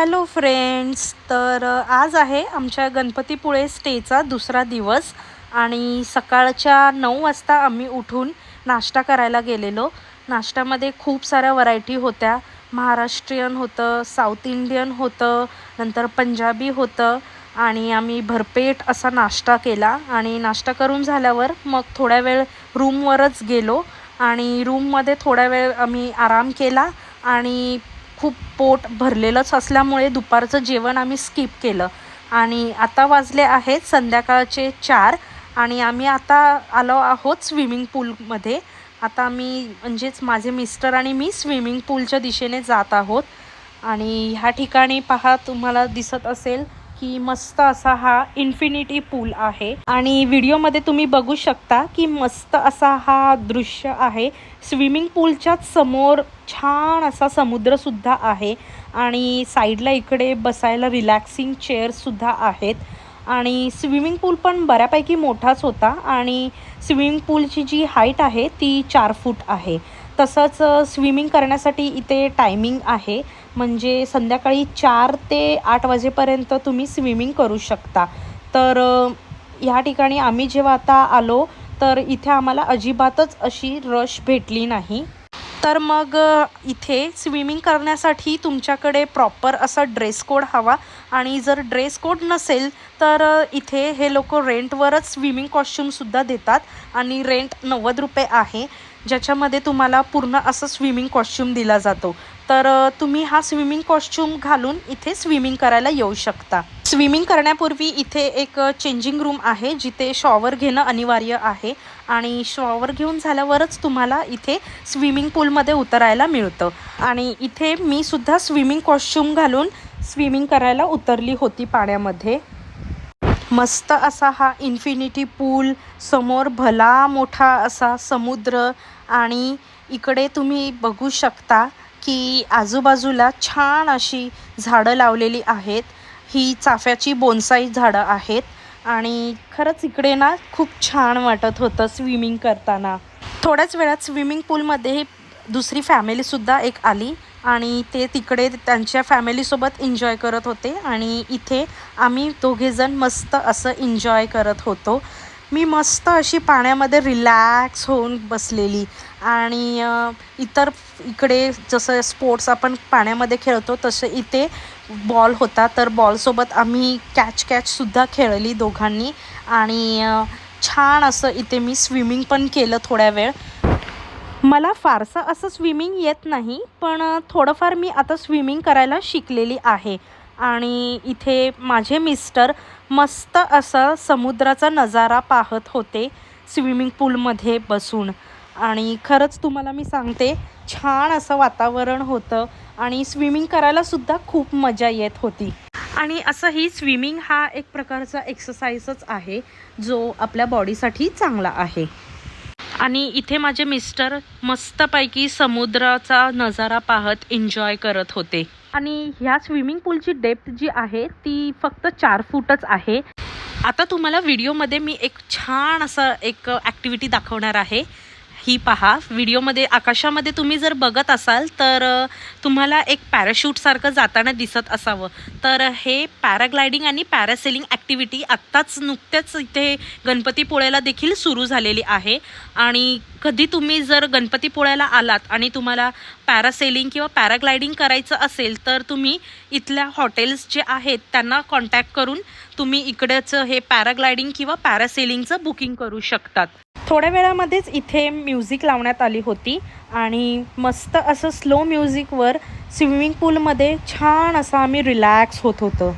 Hello friends, तर आज आहे आमच्या गणपतीपुळे स्टेचा दुसरा दिवस आणि सकाळच्या 9 वाजता आम्ही उठून नाश्ता करायला गेलेलो. नाश्त्यामध्ये खूप साऱ्या व्हरायटी होत्या. महाराष्ट्रीयन होतं, साऊथ इंडियन होतं, नंतर पंजाबी होतं आणि आम्ही भरपेट असा नाश्ता केला आणि नाश्ता करून झाल्यावर मग थोड्या वेळ रूमवरच गेलो आणि रूममध्ये थोड्या वेळ आम्ही आराम केला आणि खूप पोट भरलेलंच असल्यामुळे दुपारचं जेवण आम्ही स्किप केलं आणि आता वाजले आहेत संध्याकाळचे 4 आणि आम्ही आता आलो आहोत स्विमिंग पूलमध्ये. आता मी म्हणजेच माझे मिस्टर आणि मी स्विमिंग पूलच्या दिशेने जात आहोत आणि ह्या ठिकाणी पहा तुम्हाला दिसत असेल की मस्त असा हा इन्फिनिटी पूल आहे आणि व्हिडिओमध्ये तुम्ही बघू शकता की मस्त असा हा दृश्य आहे. स्विमिंग पूलच्याच समोर छान असा समुद्रसुद्धा आहे आणि साईडला इकडे बसायला रिलॅक्सिंग चेअरसुद्धा आहेत आणि स्विमिंग पूल पण बऱ्यापैकी मोठाच होता आणि स्विमिंग पूलची जी हाईट आहे ती 4 फूट आहे. तसंच स्विमिंग करण्यासाठी इथे टायमिंग आहे, म्हणजे संध्याकाळी 4 ते 8 वाजेपर्यंत तुम्ही स्विमिंग करू शकता. तर ह्या ठिकाणी आम्ही जेव्हा आता आलो तर इथे आम्हाला अजिबातच अशी रश भेटली नाही. तर मग इथे स्विमिंग करण्यासाठी तुमच्याकडे प्रॉपर असा ड्रेस कोड हवा आणि जर ड्रेस कोड नसेल तर इथे हे लोक रेंटवरच स्विमिंग कॉस्च्यूमसुद्धा देतात आणि रेंट 90 रुपये आहे, ज्याच्यामध्ये तुम्हाला पूर्ण असं स्विमिंग कॉस्च्यूम दिला जातो. तर तुम्ही हा स्विमिंग कॉस्च्यूम घालून इथे स्विमिंग करायला येऊ शकता. स्विमिंग करण्यापूर्वी इथे एक चेंजिंग रूम आहे जिथे शॉवर घेणं अनिवार्य आहे आणि शॉवर घेऊन झाल्यावरच तुम्हाला इथे स्विमिंग पूलमध्ये उतरायला मिळतं आणि इथे मी सुद्धा स्विमिंग कॉस्च्यूम घालून स्विमिंग करायला उतरली होती पाण्यामध्ये. मस्त असा हा इन्फिनिटी पूल, समोर भला मोठा असा समुद्र आणि इकडे तुम्ही बघू शकता की आजूबाजूला छान अशी झाडं लावलेली आहेत. ही चाफ्याची बोन्साई झाडं आहेत आणि खरंच इकडे ना खूप छान वाटत होतं स्विमिंग करताना. थोड्याच वेळात स्विमिंग पूलमध्ये दुसरी फॅमिलीसुद्धा एक आली आणि ते तिकडे त्यांच्या फॅमिलीसोबत एन्जॉय करत होते आणि इथे आम्ही दोघेजण मस्त असं एन्जॉय करत होतो. मी मस्त अशी पाण्यामध्ये रिलॅक्स होऊन बसलेली आणि इकडे जसं स्पोर्ट्स आपण पाण्यामध्ये खेळतो तसं इथे बॉल होता, तर बॉलसोबत आम्ही कॅचसुद्धा खेळली दोघांनी आणि छान असं इथे मी स्विमिंग पण केलं थोड्या वेळ. मला फारसं असं स्विमिंग येत नाही, पण थोडंफार मी आता स्विमिंग करायला शिकलेली आहे आणि इथे माझे मिस्टर मस्त असा समुद्राचा नजारा पाहत होते स्विमिंग पूलमध्ये बसून आणि खरंच तुम्हाला मी सांगते छान असं वातावरण होतं आणि स्विमिंग करायलासुद्धा खूप मजा येत होती. आणि असं ही स्विमिंग हा एक प्रकारचा एक्सरसाइजच आहे जो आपल्या बॉडीसाठी चांगला आहे. आणि इथे माझे मिस्टर मस्तपैकी समुद्राचा नजारा पाहत एन्जॉय करत होते आणि ह्या स्विमिंग पूलची डेप्थ जी आहे ती फक्त 4 फूटच आहे. आता तुम्हाला व्हिडिओमध्ये मी एक छान असं एक ॲक्टिव्हिटी दाखवणार आहे. ही पहा, व्हिडिओमध्ये आकाशामध्ये तुम्ही जर बघत असाल तर तुम्हाला एक पॅराशूटसारखं जाताना दिसत असावं. तर हे पॅराग्लायडिंग आणि पॅरासेलिंग ॲक्टिव्हिटी आत्ताच नुकत्याच इथे गणपतीपुळ्याला देखील सुरू झालेली आहे आणि कधी तुम्ही जर गणपतीपुळ्याला आलात आणि तुम्हाला पॅरासेलिंग किंवा पॅराग्लायडिंग करायचं असेल तर तुम्ही इथल्या हॉटेल्स जे आहेत त्यांना कॉन्टॅक्ट करून तुम्ही इकडेच हे पॅराग्लायडिंग किंवा पॅरासेलिंगचं बुकिंग करू शकतात. थोड्या वेळामध्येच इथे म्युझिक लावण्यात आली होती आणि मस्त असं स्लो म्युझिकवर स्विमिंग पूलमध्ये छान असं आम्ही रिलॅक्स होत होतो.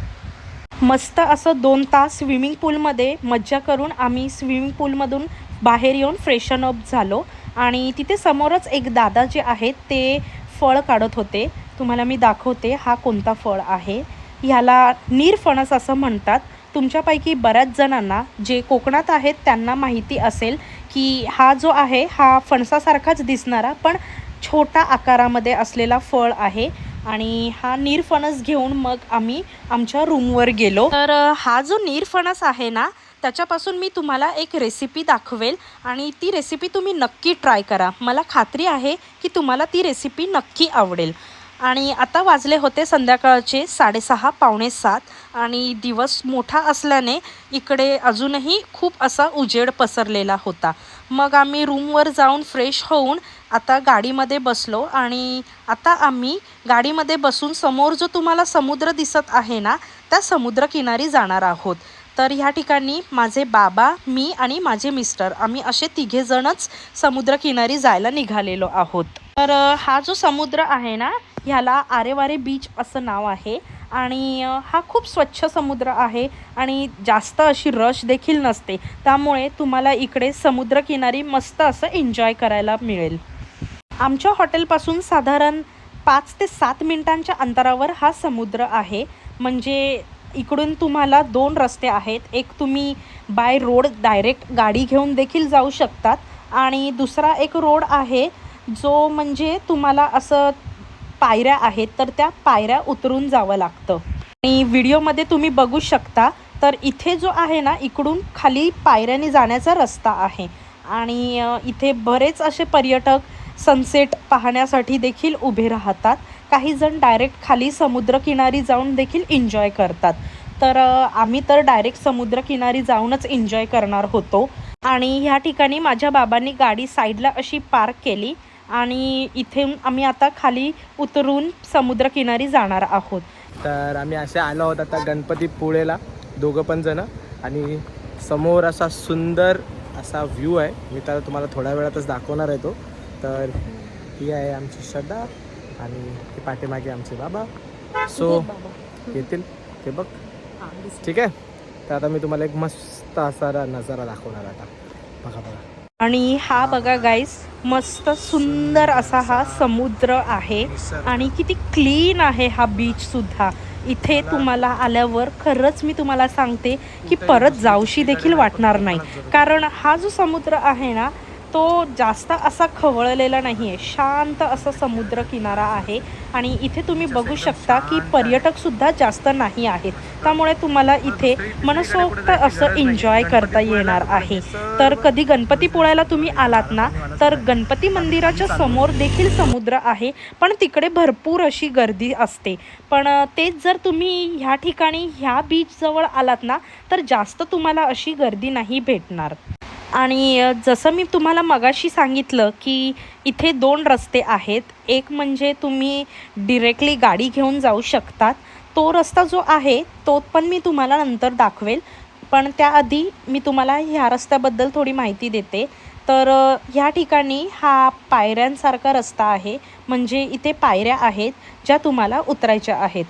मस्त असं 2 तास स्विमिंग पूलमध्ये मज्जा करून आम्ही स्विमिंग पूलमधून बाहेर येऊन फ्रेशन अप झालो आणि तिथे समोरच एक दादा जे आहेत ते फळ काढत होते. तुम्हाला मी दाखवते हा कोणता फळ आहे. ह्याला नीरफणस असं म्हणतात. तुमच्यापैकी बऱ्याच जणांना जे कोकणात आहेत त्यांना माहिती असेल की हा जो आहे हा फणसासारखाच दिसणारा पण छोटा आकारामध्ये असलेला फळ आहे आणि हा नीरफणस घेऊन मग आम्ही आमच्या रूमवर गेलो. तर हा जो नीरफणस आहे ना त्याच्यापासून मी तुम्हाला एक रेसिपी दाखवेल आणि ती रेसिपी तुम्ही नक्की ट्राय करा. मला खात्री आहे की तुम्हाला ती रेसिपी नक्की आवडेल. आणि आता वाजले होते संध्याकाळचे 6:30 पावणे 7 आणि दिवस मोठा असल्याने इकडे अजूनही खूप असा उजेड पसरलेला होता. मग आम्ही रूमवर जाऊन फ्रेश होऊन आता गाडीमध्ये बसलो आणि आता आम्ही गाडीमध्ये बसून समोर जो तुम्हाला समुद्र दिसत आहे ना, त्या समुद्रकिनारी जाणार आहोत. तर ह्या ठिकाणी माझे बाबा, मी आणि माझे मिस्टर आम्ही असे तिघेजणच समुद्रकिनारी जायला निघालेलो आहोत. तर हा जो समुद्र आहे ना, ह्याला आरेवारे बीच असं नाव आहे आणि हा खूप स्वच्छ समुद्र आहे आणि जास्त अशी रश देखील नसते. त्यामुळे तुम्हाला इकडे समुद्रकिनारी मस्त असं एन्जॉय करायला मिळेल. आमच्या हॉटेलपासून साधारण 5 ते 7 मिनिटांच्या अंतरावर हा समुद्र आहे. म्हणजे इकडून तुम्हाला 2 रस्ते आहेत. एक तुम्ही बाय रोड डायरेक्ट गाडी घेऊन देखील जाऊ शकतात आणि दुसरा एक रोड आहे जो म्हणजे तुम्हाला असं पायऱ्या आहेत, तर त्या पायऱ्या उतरून जावं लागतं. आणि व्हिडिओमध्ये तुम्ही बघू शकता तर इथे जो आहे ना, इकडून खाली पायऱ्याने जाण्याचा रस्ता आहे आणि इथे बरेच असे पर्यटक सनसेट पाहण्यासाठी देखील उभे राहतात. काही जण डायरेक्ट खाली समुद्रकिनारी जाऊन देखील एन्जॉय करतात. तर आम्ही तर डायरेक्ट समुद्रकिनारी जाऊनच एन्जॉय करणार होतो आणि ह्या ठिकाणी माझ्या बाबांनी गाडी साईडला अशी पार्क केली आणि इथे आम्ही आता खाली उतरून समुद्रकिनारी जाणार आहोत. तर आम्ही असे आलो आहोत आता गणपतीपुळेला, दोघं पण जण, आणि समोर असा सुंदर असा व्ह्यू आहे. मी तर तुम्हाला थोड्या वेळातच दाखवणार आहे तो. तर ही आहे आमची श्रद्धा आणि ते पाठीमागे आमचे बाबा. सो येतील ते बघ, ठीक आहे. तर आता मी तुम्हाला एक मस्त असा नजारा दाखवणार आता. बघा बघा. आणि हा बघा गाईस, मस्त सुंदर असा हा समुद्र आहे आणि किती क्लीन आहे हा बीच सुद्धा. इथे तुम्हाला आल्यावर खरंच मी तुम्हाला सांगते की परत जाऊशी देखील वाटणार नाही. कारण हा जो समुद्र आहे ना, तो जास्त असा खवळलेला नाही आहे. शांत असा समुद्र किनारा आहे आणि इथे तुम्ही बघू शकता की पर्यटकसुद्धा जास्त नाही आहेत. त्यामुळे तुम्हाला इथे मनसोक्त असं एन्जॉय करता येणार आहे. तर कधी गणपतीपुळ्याला तुम्ही आलात ना, तर गणपती मंदिराच्या समोर देखील समुद्र आहे, पण तिकडे भरपूर अशी गर्दी असते. पण तेच जर तुम्ही ह्या ठिकाणी ह्या बीचजवळ आलात ना, तर जास्त तुम्हाला अशी गर्दी नाही भेटणार. आणि जसं मी तुम्हाला मगाशी सांगितलं की इथे 2 रस्ते आहेत. एक म्हणजे तुम्ही डिरेक्टली गाडी घेऊन जाऊ शकतात. तो रस्ता जो आहे तो पण मी तुम्हाला नंतर दाखवेल. पण त्याआधी मी तुम्हाला ह्या रस्त्याबद्दल थोडी माहिती देते. तर ह्या ठिकाणी हा पायऱ्यांसारखा रस्ता आहे. म्हणजे इथे पायऱ्या आहेत ज्या तुम्हाला उतरायच्या आहेत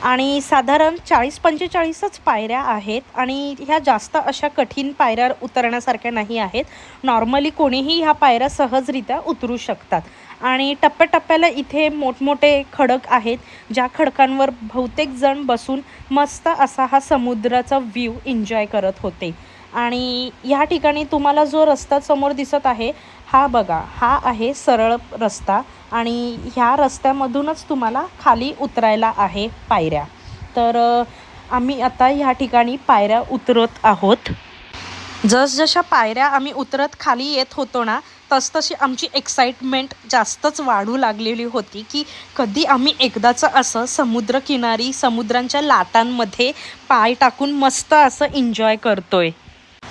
आणि साधारण 40-45च पायऱ्या आहेत आणि ह्या जास्त अशा कठीण पायऱ्या उतरण्यासारख्या नाही आहेत. नॉर्मली कोणीही ह्या पायऱ्या सहजरित्या उतरू शकतात आणि टप्प्याटप्प्याला इथे मोठमोठे खडक आहेत, ज्या खडकांवर बहुतेक जण बसून मस्त असा हा समुद्राचा व्ह्यू एन्जॉय करत होते. आणि ह्या ठिकाणी तुम्हाला जो रस्ता समोर दिसत आहे, हा बघा, हा आहे सरळ रस्ता आणि ह्या रस्त्यामधूनच तुम्हाला खाली उतरायला आहे पायऱ्या. तर आम्ही आता ह्या ठिकाणी पायऱ्या उतरत आहोत. जसजशा पायऱ्या आम्ही उतरत खाली येत होतो ना, तसतशी आमची एक्साइटमेंट जास्तच वाढू लागलेली होती की कधी आम्ही एकदाचं असं समुद्रकिनारी समुद्रांच्या लाटांमध्ये पाय टाकून मस्त असं एन्जॉय करतोय.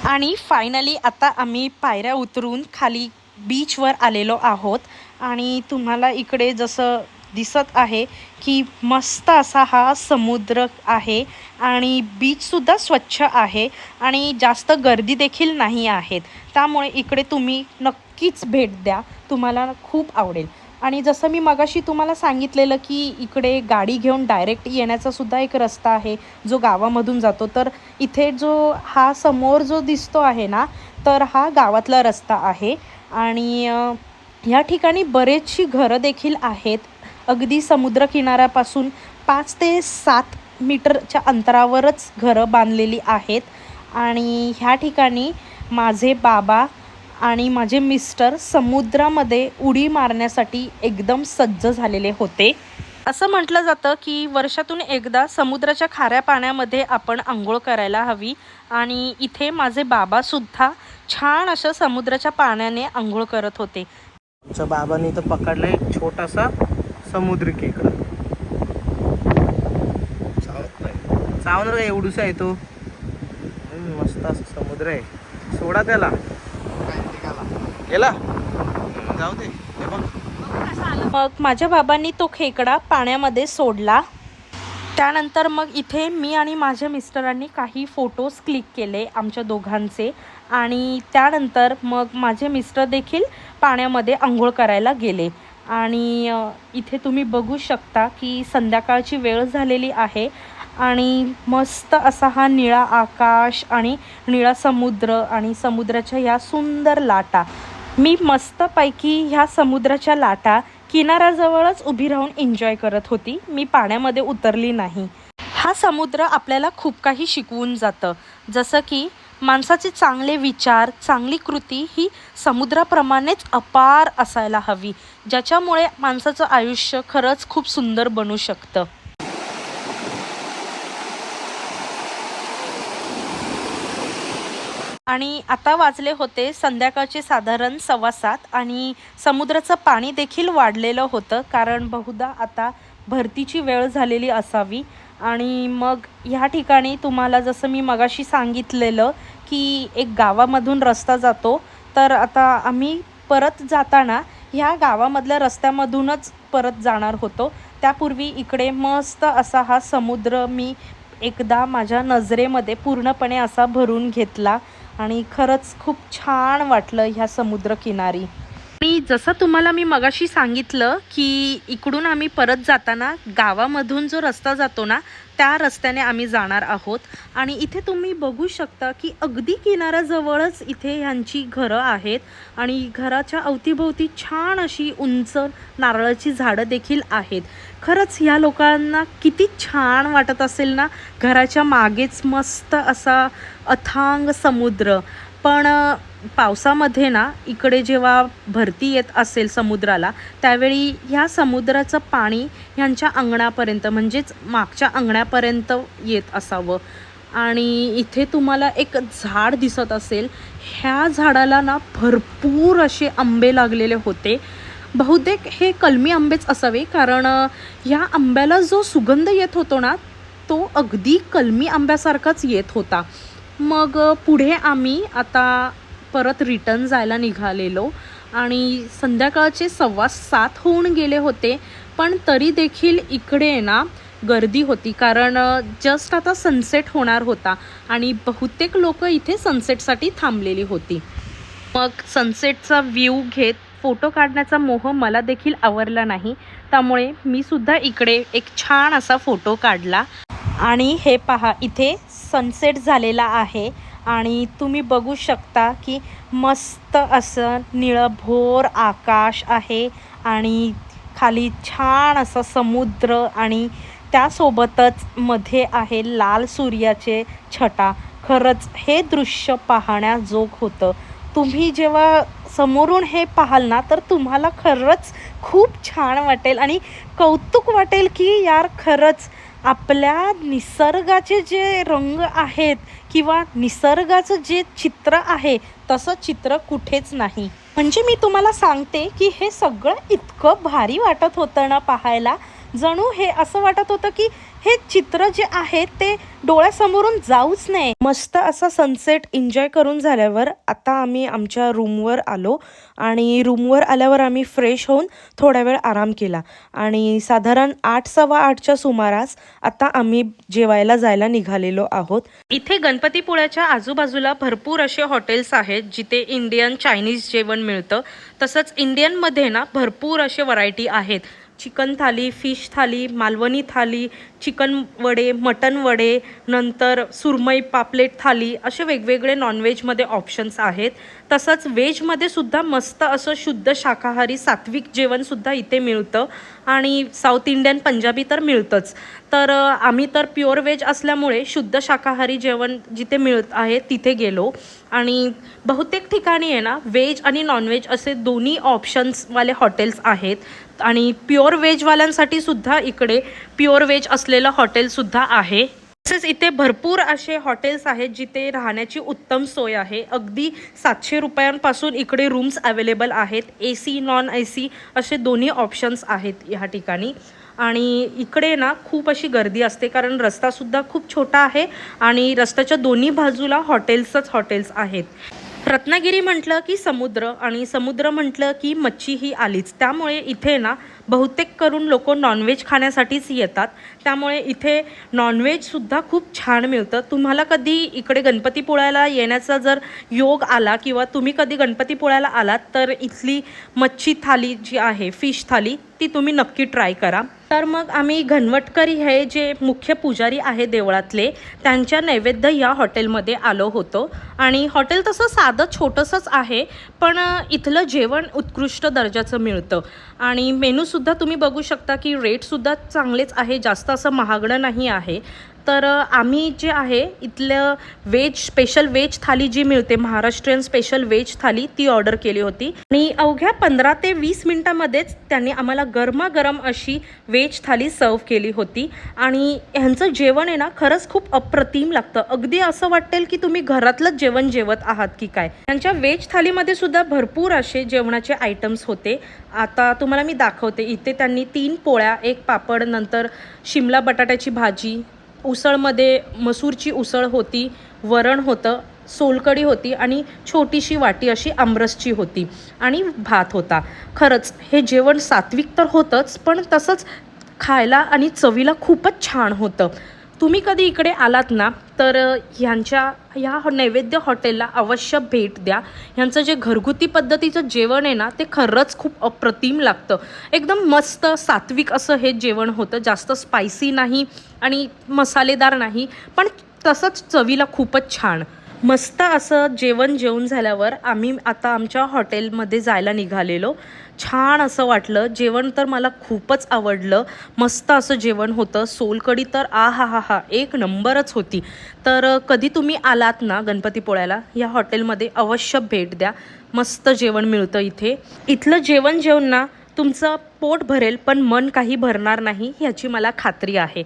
आणि फायनली आता आम्ही पायऱ्या उतरून खाली बीचवर आलेलो आहोत आणि तुम्हाला इकडे जसं दिसत आहे की मस्त असा हा समुद्र आहे आणि बीचसुद्धा स्वच्छ आहे आणि जास्त गर्दी देखील नाही आहेत. त्यामुळे इकडे तुम्ही नक्कीच भेट द्या, तुम्हाला खूप आवडेल. आणि जसं मी मगाशी तुम्हाला सांगितलेलं की इकडे गाडी घेऊन डायरेक्ट येण्याचा सुद्धा एक रस्ता आहे जो गावामधून जातो. तर इथे जो हा समोर जो दिसतो आहे ना, तर हा गावातला रस्ता आहे आणि ह्या ठिकाणी बरेचशी घरं देखील आहेत. अगदी समुद्रकिनाऱ्यापासून 5 ते 7 मीटरच्या अंतरावरच घरं बांधलेली आहेत आणि ह्या ठिकाणी माझे बाबा आणि माझे मिस्टर समुद्रामध्ये उडी मारण्यासाठी एकदम सज्ज झालेले होते. असं म्हटलं जातं की वर्षातून एकदा समुद्राच्या खाऱ्या पाण्यामध्ये आपण अंघोळ करायला हवी आणि इथे माझे बाबासुद्धा छान अशा समुद्राच्या पाण्याने अंघोळ करत होते. आमच्या बाबांनी तर पकडला एक छोटासा समुद्र खेकडा. सावणार काय एवढूसा आहे तो. मस्त असं समुद्र आहे. सोडा त्याला गेला जाऊ दे. हे बघ मग माझ्या बाबांनी तो खेकडा पाण्यामध्ये सोडला. त्यानंतर मग इथे मी आणि माझ्या मिस्टरांनी काही फोटोज क्लिक केले आमच्या दोघांचे. आणि त्यानंतर मग माझे मिस्टर देखील पाण्यामध्ये आंघोळ करायला गेले. आणि इथे तुम्ही बघू शकता की संध्याकाळची वेळ झालेली आहे आणि मस्त असा हा निळा आकाश आणि निळा समुद्र आणि समुद्राच्या ह्या सुंदर लाटा. मी मस्तपैकी ह्या समुद्राच्या लाटा किनाऱ्याजवळच उभी राहून एन्जॉय करत होती. मी पाण्यामध्ये उतरली नाही. हा समुद्र आपल्याला खूप काही शिकवून जातं, जसं की माणसाचे चांगले विचार, चांगली कृती ही समुद्राप्रमाणेच अपार असायला हवी, ज्याच्यामुळे माणसाचं आयुष्य खरंच खूप सुंदर बनू शकतं. आणि आता वाजले होते संध्याकाळचे साधारण 6:15 आणि समुद्राचं पाणी देखील वाढलेलं होतं, कारण बहुधा आता भरतीची वेळ झालेली असावी. आणि मग ह्या ठिकाणी तुम्हाला जसं मी मगाशी सांगितलेलं की एक गावामधून रस्ता जातो, तर आता आम्ही परत जाताना ह्या गावामधल्या रस्त्यामधूनच परत जाणार होतो. त्यापूर्वी इकडे मस्त असा हा समुद्र मी एकदा माझ्या नजरेमध्ये पूर्णपणे असा भरून घेतला आणि खरंच खूप छान वाटलं ह्या समुद्रकिनारी. आणि जसं तुम्हाला मी मगाशी सांगितलं की इकडून आम्ही परत जाताना गावामधून जो रस्ता जातो ना, त्या रस्त्याने आम्ही जाणार आहोत. आणि इथे तुम्ही बघू शकता की अगदी किनाऱ्याजवळच इथे ह्यांची घरं आहेत आणि घराच्या अवतीभोवती छान अशी उंच नारळाची झाडं देखील आहेत. खरंच ह्या लोकांना किती छान वाटत असेल ना, घराच्या मागेच मस्त असा अथांग समुद्र. पण पावसामध्ये ना इकडे जेव्हा भरती येत असेल समुद्राला, त्यावेळी ह्या समुद्राचं पाणी ह्यांच्या अंगणापर्यंत म्हणजेच मागच्या अंगणापर्यंत येत असावं. आणि इथे तुम्हाला एक झाड दिसत असेल, ह्या झाडाला ना भरपूर असे आंबे लागलेले होते. बहुतेक हे कलमी आंबेच असावे, कारण ह्या आंब्याला जो सुगंध येत होतो ना, तो अगदी कलमी आंब्यासारखाच येत होता. मग पुढे आम्ही आता परत रिटर्न जायला निघालेलो आणि संध्याकाळचे 7:15 होऊन गेले होते. पण तरी देखील इकडे ना गर्दी होती, कारण जस्ट आता सनसेट होणार होता आणि बहुतेक लोक इथे सनसेटसाठी थांबलेली होती. मग सनसेटचा व्ह्यू घेत फोटो काढण्याचा मोह मला देखील आवरला नाही, त्यामुळे मी सुद्धा इकडे एक छान असा फोटो काढला. आणि हे पहा, इथे सनसेट झालेला आहे आणि तुम्ही बघू शकता की मस्त असं निळभोर आकाश आहे आणि खाली छान असा समुद्र आणि त्यासोबतच मध्ये आहे लाल सूर्याचे छटा. खरंच हे दृश्य पाहण्याजोग होतं. तुम्ही जेव्हा समोरून हे पाहाल ना, तर तुम्हाला खरंच खूप छान वाटेल आणि कौतुक वाटेल की यार, खरंच आपल्या निसर्गाचे जे रंग आहेत किंवा निसर्गाचं जे चित्र आहे, तसं चित्र कुठेच नाही. म्हणजे मी तुम्हाला सांगते की हे सगळं इतकं भारी वाटत होतं ना पाहायला, जणू हे असं वाटत होतं की हे चित्र जे आहे ते डोळ्यासमोरून जाऊच नये. मस्त असा सनसेट एन्जॉय करून झाल्यावर आता आम्ही आमच्या रूमवर आलो आणि रूमवर आल्यावर आम्ही फ्रेश होऊन थोडा वेळ आराम केला आणि साधारण 8:15च्या सुमारास आता आम्ही जेवायला जायला निघालेलो आहोत. इथे गणपतीपुळ्याच्या आजूबाजूला भरपूर असे हॉटेल्स आहेत जिथे इंडियन चायनीज जेवण मिळतं. तसंच इंडियनमध्ये ना भरपूर असे व्हरायटी आहेत. चिकन थाली, फिश थाली, मालवणी थाली, चिकन वडे, मटन वडे, नंतर सुरमई पापलेट थाली, असे वेगवेगळे नॉनव्हेजमध्ये ऑप्शन्स आहेत. तसंच व्हेजमध्ये सुद्धा मस्त असं शुद्ध शाकाहारी सात्विक जेवणसुद्धा इथे मिळतं आणि साऊथ इंडियन पंजाबी तर मिळतंच. तर आम्ही तर प्युअर व्हेज असल्यामुळे शुद्ध शाकाहारी जेवण जिथे मिळत आहे तिथे गेलो आणि बहुतेक ठिकाणी आहे ना व्हेज आणि नॉनव्हेज असे दोन्ही ऑप्शन्सवाले हॉटेल्स आहेत आणि प्युअर व्हेजवाल्यांसाठी सुद्धा इकडे प्युअर व्हेज असलेलं हॉटेलसुद्धा आहे. तसेच इथे भरपूर असे हॉटेल्स आहेत जिथे राहण्याची उत्तम सोय आहे. अगदी 700 रुपयांपासून इकडे रूम्स अवेलेबल आहेत. AC नॉन AC असे दोन्ही ऑप्शन्स आहेत ह्या ठिकाणी. आणि इकडे ना खूप अशी गर्दी असते, कारण रस्तासुद्धा खूप छोटा आहे आणि रस्त्याच्या दोन्ही बाजूला हॉटेल्स आहेत. रत्नागिरी म्हटलं की समुद्र आणि समुद्र म्हटलं की मच्छी ही आलीच. त्यामुळे इथे ना बहुतेक करून लोक नॉनव्हेज खाण्यासाठीच येतात. त्यामुळे इथे नॉनव्हेजसुद्धा खूप छान मिळतं. तुम्हाला कधी इकडे गणपतीपुळ्याला येण्याचा जर योग आला किंवा तुम्ही कधी गणपतीपुळ्याला आलात तर इथली मच्छी थाली जी आहे, फिश थाली, ती तुम्ही नक्की ट्राय करा. तर मग आम्ही घनवटकरी हे जे मुख्य पुजारी आहे देवळातले, त्यांच्या नैवेद्य या हॉटेलमध्ये आलो होतो. आणि हॉटेल तसं साधं छोटंसंच आहे, पण इथलं जेवण उत्कृष्ट दर्जाचं मिळतं. आणि मेनूसुद्धा तुम्ही बघू शकता की रेटसुद्धा चांगलेच आहे, जास्त असं महागडं नाही आहे. तर आम्ही जे आहे इथलं स्पेशल व्हेज थाली जी मिळते, महाराष्ट्रीयन स्पेशल व्हेज थाली, ती ऑर्डर केली होती. आणि अवघ्या 15 ते 20 मिनटामध्येच त्यांनी आम्हाला गरमागरम अशी व्हेज थाली सर्व केली होती. आणि ह्यांचं जेवण आहे ना खरंच खूप अप्रतिम लागतं. अगदी असं वाटेल की तुम्ही घरातलंच जेवण जेवत आहात की काय. त्यांच्या व्हेज थालीमध्ये सुद्धा भरपूर असे जेवणाचे आयटम्स होते. आता तुम्हाला मी दाखवते. इथे त्यांनी 3 पोळ्या, 1 पापड, नंतर शिमला बटाट्याची भाजी, उसळमध्ये मसूरची उसळ होती, वरण होतं, सोलकढी होती आणि छोटीशी वाटी अशी आमरसची होती आणि भात होता. खरंच हे जेवण सात्विक तर होतंच, पण तसंच खायला आणि चवीला खूपच छान होतं. तुम्ही कधी इकडे आलात ना तर ह्या नैवेद्य हॉटेलला अवश्य भेट द्या. ह्यांचं जे घरगुती पद्धतीचं जेवण आहे ना ते खरंच खूप अप्रतिम लागतं. एकदम मस्त सात्विक असं हे जेवण होतं. जास्त स्पायसी नाही आणि मसालेदार नाही, पण तसंच चवीला खूपच छान. मस्त असं जेवण जेवून झाल्यावर आम्ही आता आमच्या हॉटेलमध्ये जायला निघालेलो. छान असं वाटलं. जेवण तर मला खूपच आवडलं. मस्त असं जेवण होतं. सोलकढी तर आहाहाहा, एक नंबरच होती. तर कधी तुम्ही आलात ना गणपतीपुळ्याला, या हॉटेलमध्ये अवश्य भेट द्या. मस्त जेवण मिळतं इथे. इथलं जेवण जेवून ना तुमचं पोट भरेल, पण मन काही भरणार नाही ह्याची मला खात्री आहे.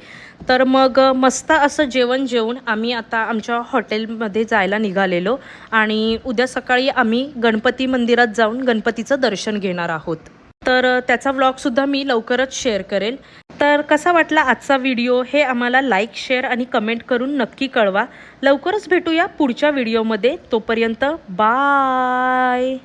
तर मग मस्त असं जेवण जेवून आम्ही आता आमच्या हॉटेलमध्ये जायला निघालेलो आणि उद्या सकाळी आम्ही गणपती मंदिरात जाऊन गणपतीचं दर्शन घेणार आहोत. तर त्याचा व्लॉगसुद्धा मी लवकरच शेअर करेल. तर कसा वाटला आजचा व्हिडिओ हे आम्हाला लाईक, शेअर आणि कमेंट करून नक्की कळवा. लवकरच भेटूया पुढच्या व्हिडिओमध्ये. तोपर्यंत बाय.